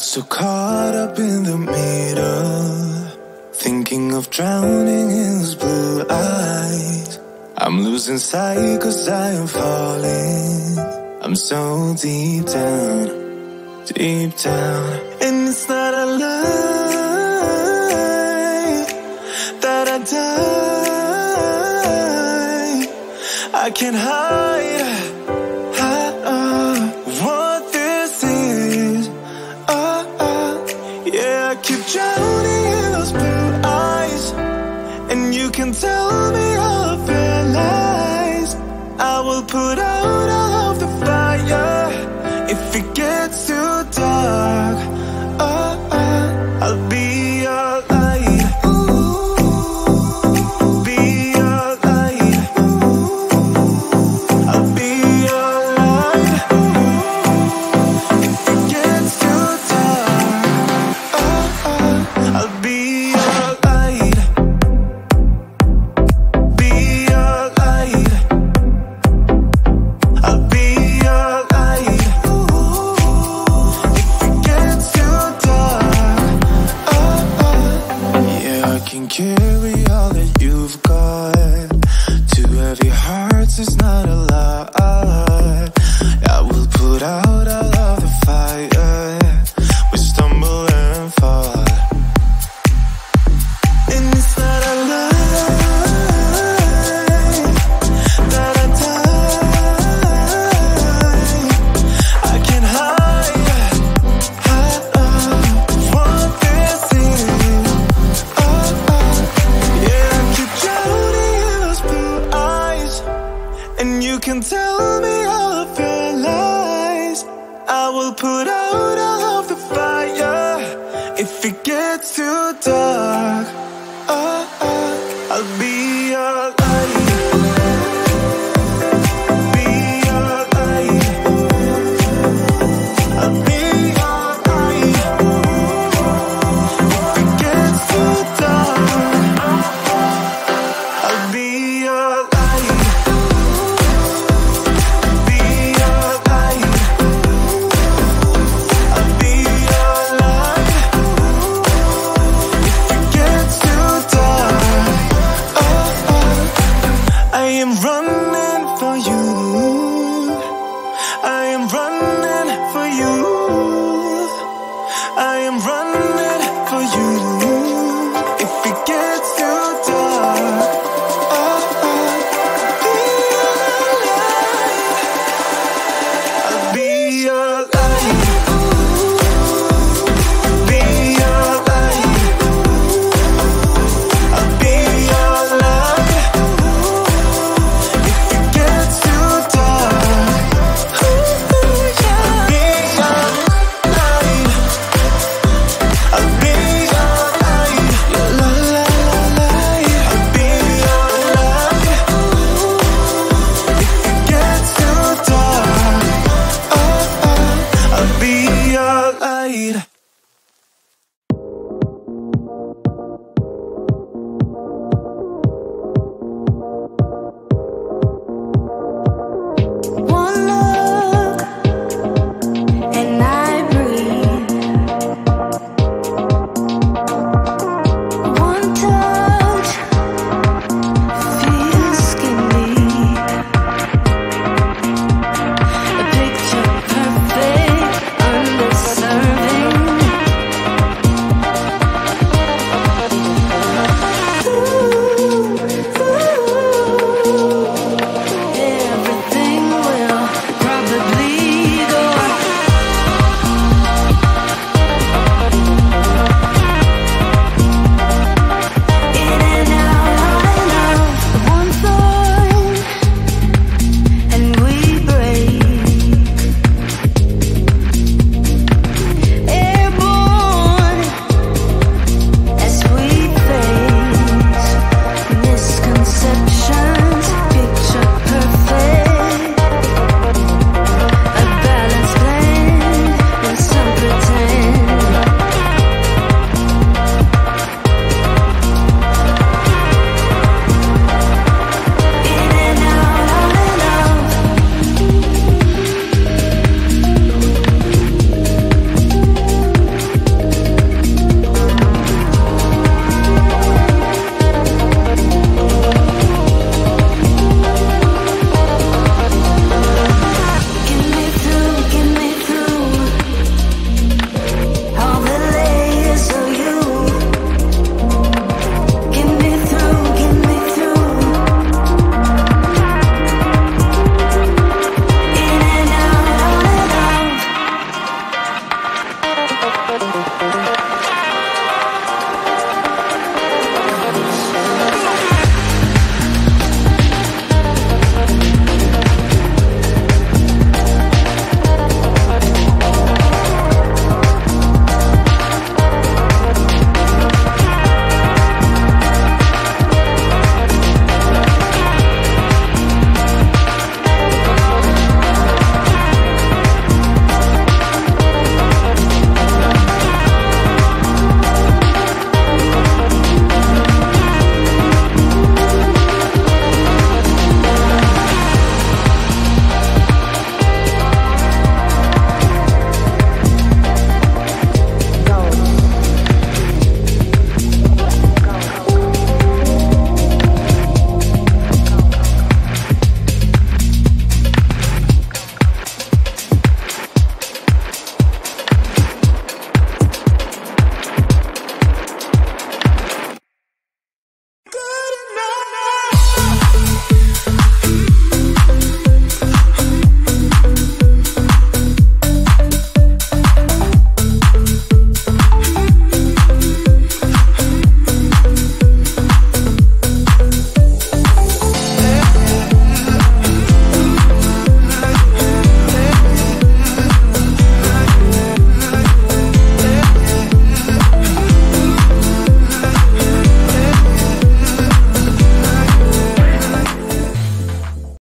so caught up in the middle, thinking of drowning in those blue eyes. I'm losing sight 'cause I am falling. I'm so deep down, deep down. And it's not a lie that I die. I can't hide what this is. Yeah, I keep drowning in those blue eyes, and you can tell me all of your lies. I will put out all of the fire if it gets too dark. I'll be your light. Be your light. I'll be your light. If it gets too dark, I'll be your light. Be your light. I'll be your light. If it gets too dark, yeah, I can carry all that you've got. Two heavy hearts is not a lot. I will put out all of the fire. We stumble and fall, and it's not a lie that I die. I can't hide what this is. Yeah, I keep drowning in those blue eyes, and you can tell me all of your lies. I will put out all of the fire if it gets too dark. I'll be your